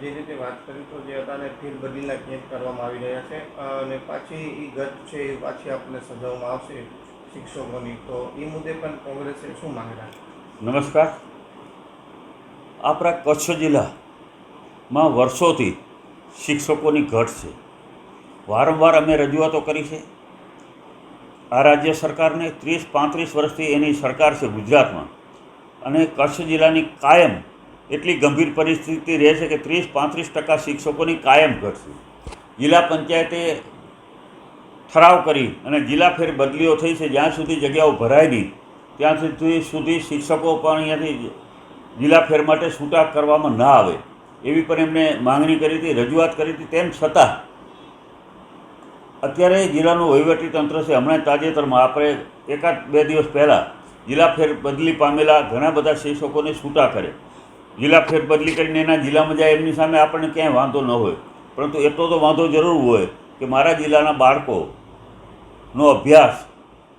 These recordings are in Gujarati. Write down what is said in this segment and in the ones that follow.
જે રીતે વાત કરી તો જે અત્યારે ફેરબદલીના કેસ કરવામાં આવી રહ્યા છે અને પાછી એ ગત છે એ પાછી આપણને સજાવવામાં આવશે શિક્ષકોની, તો એ મુદ્દે પણ કોંગ્રેસે શું માંગ રાખી? નમસ્કાર. આપણા કચ્છ જિલ્લામાં વર્ષોથી શિક્ષકોની ઘટ છે. વારંવાર અમે રજૂઆતો કરી છે. આ રાજ્ય સરકારને 30-35 વર્ષથી એની સરકાર છે ગુજરાતમાં, અને કચ્છ જિલ્લાની કાયમ એટલી ગંભીર પરિસ્થિતિ રહે છે કે 30-35% શિક્ષકોની કાયમ ઘટ છે. જિલ્લા પંચાયતે ઠરાવ કરી અને જિલ્લા ફેર બદલીઓ થઈ છે. જ્યાં સુધી જગ્યાઓ ભરાય નહીં ત્યાં સુધી શિક્ષકો પણ અહીંયાથી જિલ્લા ફેર માટે છૂટા કરવામાં ના આવે એવી પણ એમને માંગણી કરી હતી, રજૂઆત કરી હતી. તેમ છતાં અત્યારે જિલ્લાનું વહીવટીતંત્ર છે, હમણાં તાજેતરમાં આપણે 1-2 દિવસ પહેલાં જિલ્લા ફેર બદલી પામેલા ઘણા બધા શિક્ષકોને છૂટા કરે. જિલ્લા ફેર બદલી કરીને એના જિલ્લામાં જાય, એમની સામે આપણને ક્યાંય વાંધો ન હોય, પરંતુ એટલો તો વાંધો જરૂર હોય કે મારા જિલ્લાના બાળકોનો અભ્યાસ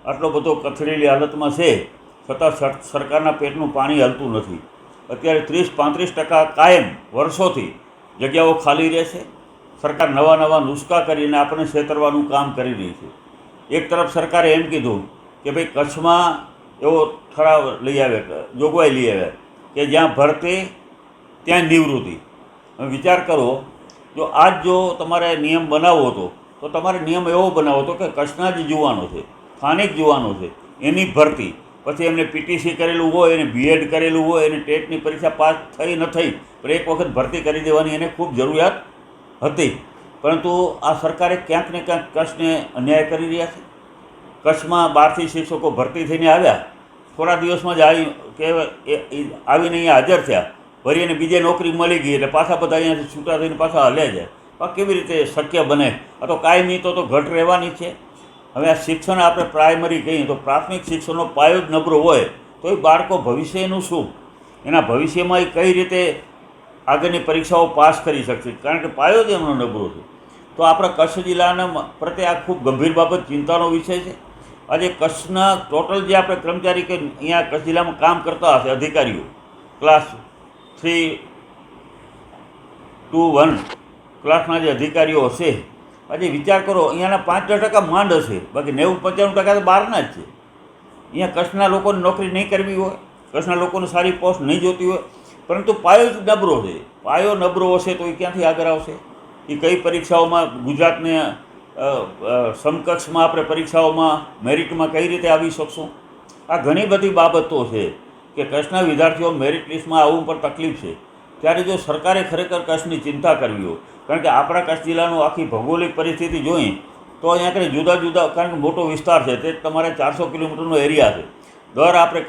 આટલો બધો કથળેલી હાલતમાં છે, છતાં સરકારના પેટનું પાણી હલતું નથી. અત્યારે 30-35% કાયમ વર્ષોથી જગ્યાઓ ખાલી રહે છે. સરકાર નવા નુસ્ખા કરીને આપણને છેતરવાનું કામ કરી રહી છે. એક તરફ સરકારે એમ કીધું કે ભાઈ કચ્છમાં એવો ઠરાવ લઈ આવે, જોગવાઈ લઈ આવે કે જ્યાં ભરતી ત્યાં નિવૃત્તિ. હવે વિચાર કરો, જો તમારે નિયમ બનાવવો હતો તો તમારે નિયમ એવો બનાવવો હતો કે કચ્છના જે યુવાનો છે, સ્થાનિક યુવાનો છે, એની ભરતી, પછી એમને પીટીસી કરેલું હોય, એને બીએડ કરેલું હોય, એને ટેટની પરીક્ષા પાસ થઈ ન થઈ પણ એક વખત ભરતી કરી દેવાની એને ખૂબ જરૂરિયાત હતી. પરંતુ આ સરકારે ક્યાંક ને ક્યાંક કચ્છને અન્યાય કરી રહ્યા છે. કચ્છમાં 12થી શિક્ષકો ભરતી થઈને આવ્યા, થોડા દિવસમાં જ આવીને અહીંયા હાજર થયા, વળી એને બીજે નોકરી મળી ગઈ એટલે પાછા બધા અહીંયાથી છૂટા થઈને પાછા હલ્યા જાય. આ કેવી રીતે શક્ય બને? આ તો કાયમી તો ઘટ રહેવાની છે. હવે આ શિક્ષણ આપણે પ્રાઇમરી કહીએ તો પ્રાથમિક શિક્ષણનો પાયો જ નબળો હોય તો એ બાળકો ભવિષ્યનું શું, એના ભવિષ્યમાં એ કઈ રીતે આગળની પરીક્ષાઓ પાસ કરી શકશે? કારણ કે પાયો જ એમનો નબળો છે. તો આપણા કચ્છ જિલ્લાના પ્રત્યે આ ખૂબ ગંભીર બાબત, ચિંતાનો વિષય છે. આજે કચ્છના ટોટલ જે આપણે કર્મચારી કે અહીંયા કચ્છ જિલ્લામાં કામ કરતા હશે અધિકારીઓ, ક્લાસ 3 to 1 ક્લાસના જે અધિકારીઓ હશે, આજે વિચાર કરો, અહીંયાના 5-10% માંડ હશે, બાકી 90-95% તો બહારના જ છે. અહીંયા કચ્છના લોકોને નોકરી નહીં કરવી હોય, કચ્છના લોકોને સારી પોસ્ટ નહીં જોતી હોય, પરંતુ પાયો જ નબળો છે. પાયો નબળો હશે તો એ ક્યાંથી આગળ આવશે? એ કઈ પરીક્ષાઓમાં ગુજરાતને સમકક્ષમાં આપણે પરીક્ષાઓમાં મેરિટમાં કઈ રીતે આવી શકશું? આ ઘણી બધી બાબતો છે કે કચ્છના વિદ્યાર્થીઓ મેરિટ લિસ્ટમાં આવવું પણ તકલીફ છે. ત્યારે જો સરકારે ખરેખર કચ્છની ચિંતા કરવી હોય, કારણ કે આપણા કચ્છ જિલ્લાનું આખી ભૌગોલિક પરિસ્થિતિ જોઈએ તો અહીંયા કંઈ જુદા, કારણ કે મોટો વિસ્તાર છે, તે તમારે 400 કિલોમીટરનો એરિયા છે. આપણે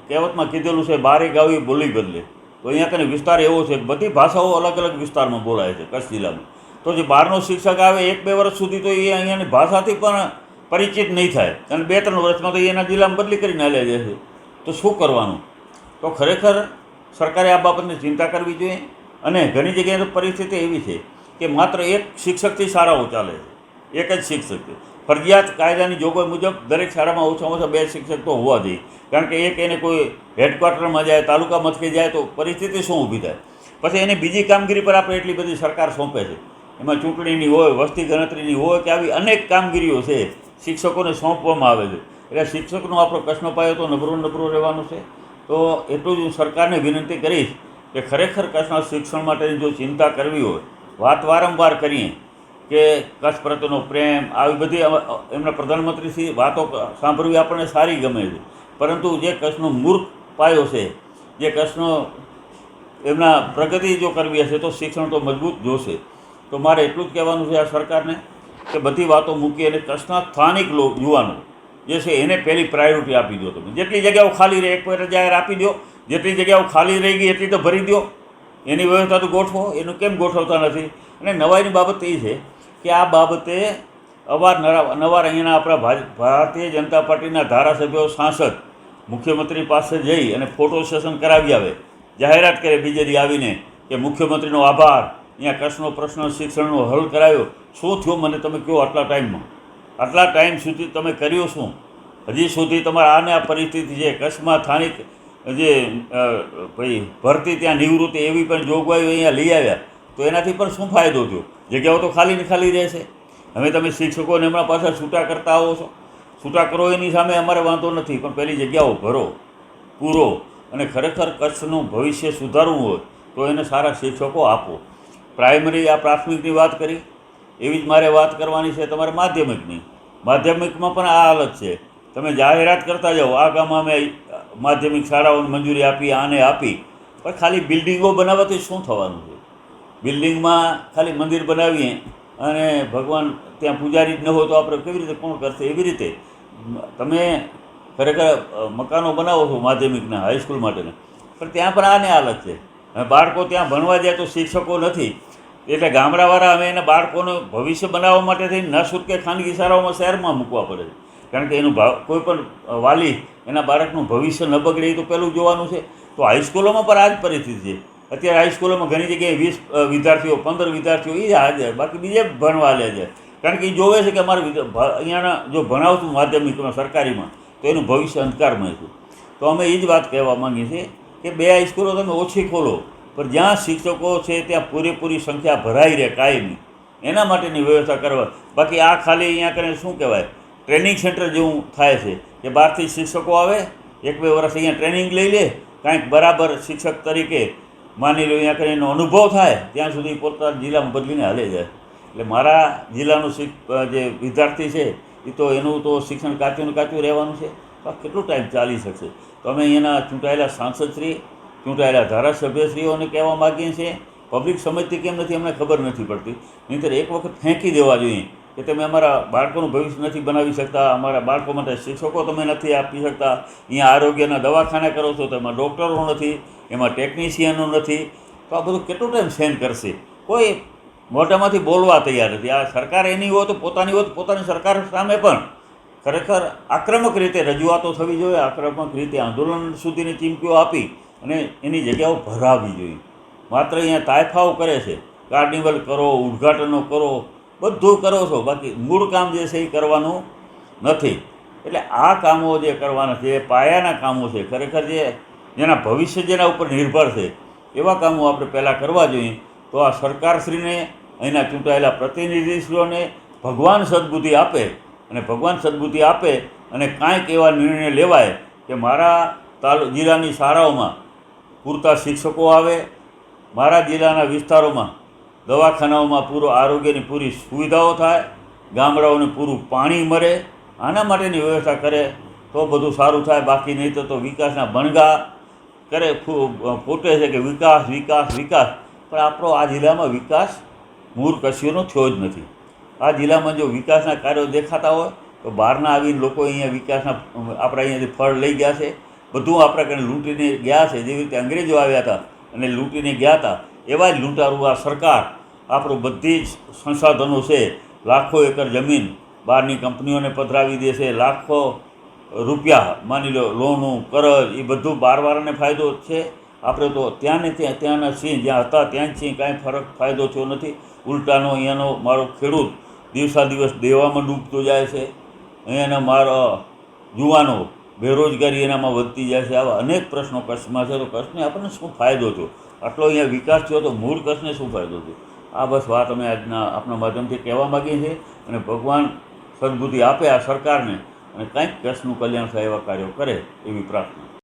કહેવતમાં કીધેલું છે, બારે ગાવી બોલી બદલે. તો અહીંયા કંઈ વિસ્તાર એવો છે, બધી ભાષાઓ અલગ અલગ વિસ્તારમાં બોલાય છે કચ્છ જિલ્લામાં. તો જે બહારનો શિક્ષક આવે 1-2 વર્ષ સુધી તો એ અહીંયાની ભાષાથી પણ પરિચિત નહીં થાય, અને 2-3 વર્ષમાં તો એના જિલ્લામાં બદલી કરીને હાલ્યા જાય છે. તો શું કરવાનું? તો ખરેખર સરકારે આ બાબતની ચિંતા કરવી જોઈએ. અને ઘણી જગ્યાએ તો પરિસ્થિતિ એવી છે કે માત્ર એક શિક્ષકથી શાળાઓ ચાલે છે, એક જ શિક્ષક. ફરજિયાત કાયદાની જોગવાઈ મુજબ દરેક શાળામાં ઓછામાં ઓછા 2 શિક્ષક તો હોવા જોઈએ, કારણ કે એક એને કોઈ હેડક્વાર્ટરમાં જાય, તાલુકા મથકે જાય તો પરિસ્થિતિ શું ઊભી થાય? પછી એની બીજી કામગીરી પર આપણે એટલી બધી સરકાર સોંપે છે, એમાં ચૂંટણીની હોય, વસ્તી ગણતરીની હોય કે આવી અનેક કામગીરીઓ છે શિક્ષકોને સોંપવામાં આવે છે. એટલે શિક્ષકનો આપણો કચ્છનો પાયો તો નબળો રહેવાનો છે. તો એટલું જ હું સરકારને વિનંતી કરીશ કે ખરેખર કચ્છના શિક્ષણ માટેની જો ચિંતા કરવી હોય, વાત વારંવાર કરીએ કે કચ્છ પ્રત્યેનો પ્રેમ, આવી બધી એમના પ્રધાનમંત્રીશ્રી વાતો સાંભળવી આપણને સારી ગમે છે, પરંતુ જે કચ્છનો મૂર્ખ પાયો છે, જે કચ્છનો એમના પ્રગતિ જો કરવી હશે તો શિક્ષણ તો મજબૂત જોશે. તો મારે એટલું જ કહેવાનું છે આ સરકારને કે બધી વાતો મૂકી અને કચ્છના સ્થાનિક યુવાનો જે છે એને પહેલી પ્રાયોરિટી આપી દો. તમે જેટલી જગ્યાઓ ખાલી રહે એક વાર જાહેર આપી દો, જેટલી જગ્યાઓ ખાલી રહી ગઈ એટલી તો ભરી દો, એની વ્યવસ્થા તો ગોઠવો. એનું કેમ ગોઠવતા નથી? અને નવાઈની બાબત એ છે કે આ બાબતે અવારનવાર અહીંયાના આપણા ભારતીય જનતા પાર્ટીના ધારાસભ્યો, સાંસદ મુખ્યમંત્રી પાસે જઈ અને ફોટો સેશન કરાવી આવે, જાહેરાત કરે બીજેથી આવીને કે મુખ્યમંત્રીનો આભાર, અહીંયા કચ્છનો પ્રશ્ન શિક્ષણનો હલ કરાયો. શું થયું મને તમે કહો? આટલા ટાઈમ સુધી તમે કર્યું શું? હજી સુધી તમારે આ પરિસ્થિતિ છે. કચ્છમાં સ્થાનિક જે ભાઈ ભરતી ત્યાં નિવૃત્તિ એવી પણ જોગવાઈઓ અહીંયા લઈ આવ્યા તો એનાથી પણ શું ફાયદો થયો? જગ્યાઓ તો ખાલી ને ખાલી રહેશે. હવે તમે શિક્ષકોને એમના પાછળ છૂટા કરતા આવો છો. છૂટા કરો એની સામે અમારે વાંધો નથી, પણ પહેલી જગ્યાઓ ભરો પૂરો. અને ખરેખર કચ્છનું ભવિષ્ય સુધારવું હોય તો એને સારા શિક્ષકો આપો. પ્રાઇમરી આ પ્રાથમિકની વાત કરી એવી જ મારે વાત કરવાની છે તમારે માધ્યમિકની. માધ્યમિકમાં પણ આ હાલત છે. તમે જાહેરાત કરતા જાઓ, આ ગામમાં અમે માધ્યમિક શાળાઓને મંજૂરી આપી, આને આપી, પણ ખાલી બિલ્ડિંગો બનાવવાથી શું થવાનું છે? બિલ્ડિંગમાં ખાલી મંદિર બનાવીએ અને ભગવાન ત્યાં પૂજારી જ ન હોય તો આપણે કેવી રીતે કોણ કરશે? એવી રીતે તમે ખરેખર મકાનો બનાવો છો માધ્યમિકના, હાઈસ્કૂલ માટેના, પણ ત્યાં પણ આને હાલત છે. હવે બાળકો ત્યાં ભણવા જાય તો શિક્ષકો નથી, એટલે ગામડાવાળા અમે એના બાળકોનું ભવિષ્ય બનાવવા માટે થઈને ન છૂટકે ખાનગી શાળાઓમાં શહેરમાં મૂકવા પડે છે. કારણ કે એનું કોઈ પણ વાલી એના બાળકનું ભવિષ્ય ન બગડે એ તો પહેલું જોવાનું છે. તો હાઈસ્કૂલોમાં પણ આ જ પરિસ્થિતિ છે. અત્યારે હાઈસ્કૂલોમાં ઘણી જગ્યાએ 20 વિદ્યાર્થીઓ 15 વિદ્યાર્થીઓ એ જ હાજર, બાકી બીજે ભણવા લે છે. કારણ કે એ જોવે છે કે અમારે અહીંયાના જો ભણાવશું માધ્યમિકમાં સરકારીમાં તો એનું ભવિષ્ય અંધકારમય છે. તો અમે એ જ વાત કહેવા માંગીએ છીએ કે 2 હાઈસ્કૂલો તમે ઓછી ખોલો, પણ જ્યાં શિક્ષકો છે ત્યાં પૂરેપૂરી સંખ્યા ભરાઈ રહે કાયમી, એના માટેની વ્યવસ્થા કરવા. બાકી આ ખાલી અહીંયા કરીને શું કહેવાય, ટ્રેનિંગ સેન્ટર જેવું થાય છે કે બહારથી શિક્ષકો આવે, 1-2 વર્ષ અહીંયા ટ્રેનિંગ લઈ લે, કાંઈક બરાબર શિક્ષક તરીકે માની લો અહીંયા કરીને એનો અનુભવ થાય ત્યાં સુધી પોતાના જિલ્લામાં બદલીને હાલે જાય. એટલે મારા જિલ્લાનું જે વિદ્યાર્થી છે એ તો એનું તો શિક્ષણ કાચું રહેવાનું છે. તો આ કેટલો ટાઈમ ચાલી શકશે? તો અમે અહીંયાના ચૂંટાયેલા સાંસદશ્રી, ચૂંટાયેલા ધારાસભ્યશ્રીઓને કહેવા માગીએ છીએ, પબ્લિક સમજતી કેમ નથી અમને ખબર નથી પડતી. નહીંતર એક વખત ફેંકી દેવા જોઈએ કે તમે અમારા બાળકોનું ભવિષ્ય નથી બનાવી શકતા, અમારા બાળકો માટે શિક્ષકો તમે નથી આપી શકતા, અહીંયા આરોગ્યના દવાખાના કરો છો તો એમાં ડૉક્ટરો નથી, એમાં ટેકનિશિયનો નથી. તો આ બધું કેટલો ટાઈમ સહન કરશે? કોઈ મોઢામાંથી બોલવા તૈયાર નથી. આ સરકાર એની હોય તો પોતાની હોય તો પોતાની સરકાર સામે પણ ખરેખર આક્રમક રીતે રજૂઆતો થવી જોઈએ, આક્રમક રીતે આંદોલન સુધીની ચીમકીઓ આપી અને એની જગ્યાઓ ભરાવવી જોઈએ. માત્ર અહીંયા તાયફાઓ કરે છે, કાર્નિવલ કરો, ઉદ્ઘાટનો કરો, બધું કરો છો, બાકી મૂળ કામ જે છે એ કરવાનું નથી. એટલે આ કામો જે કરવાના છે એ પાયાના કામો છે. ખરેખર જેના ભવિષ્ય જેના ઉપર નિર્ભર છે એવા કામો આપણે પહેલાં કરવા જોઈએ. તો આ સરકારશ્રીને, અહીંના ચૂંટાયેલા પ્રતિનિધિશ્રીઓને ભગવાન સદબુદ્ધિ આપે, અને ભગવાન સદબુદ્ધિ આપે અને કાંઈક એવા નિર્ણય લેવાય કે મારા જિલ્લાની શાળાઓમાં પૂરતા શિક્ષકો આવે, મારા જિલ્લાના વિસ્તારોમાં દવાખાનાઓમાં પૂરો આરોગ્યની પૂરી સુવિધાઓ થાય, ગામડાઓને પૂરું પાણી મળે. આના માટેની વ્યવસ્થા કરે તો બધું સારું થાય. બાકી નહીં તો વિકાસના બણગા કરે ફૂટે છે કે વિકાસ વિકાસ વિકાસ, પણ આપણો આ જિલ્લામાં વિકાસ મૂળ કશીઓનો થયો જ નથી. આ જિલ્લામાં જો વિકાસના કાર્યો દેખાતા હોય તો બહારના આવીને લોકો અહીંયા વિકાસના આપણા અહીંયાથી ફળ લઈ ગયા છે. બધું આપણા કંઈ લૂંટીને ગયા છે. જેવી રીતે અંગ્રેજો આવ્યા હતા અને લૂંટીને ગયા હતા, એવા જ લૂંટારૂ આ સરકાર આપણું બધી જ સંસાધનો છે, લાખો એકર જમીન બહારની કંપનીઓને પધરાવી દે છે, લાખો રૂપિયા માની લો લોનું કરજ, એ બધું બહારવાળાને ફાયદો છે. આપણે તો ત્યાંના છીએ, જ્યાં હતા ત્યાં જ છીએ, કાંઈ ફાયદો થયો નથી. ઉલટાનો અહીંયાનો મારો ખેડૂત દિવસાદિવસ દેવામાં ડૂબતો જાય છે. અહીંયાના મારા યુવાનો બેરોજગારી એનામાં વધતી જાય છે. આવા અનેક પ્રશ્નો કચ્છમાં છે. તો કચ્છને આપણને શું ફાયદો થયો? આટલો અહીંયા વિકાસ થયો તો મૂળ કચ્છને શું ફાયદો થયો? આ બસ વાત અમે આજના આપણા માધ્યમથી કહેવા માગીએ છીએ. અને ભગવાન સદબુદ્ધિ આપે આ સરકારને અને કંઈક કચ્છનું કલ્યાણ થાય એવા કાર્યો કરે એવી પ્રાર્થના.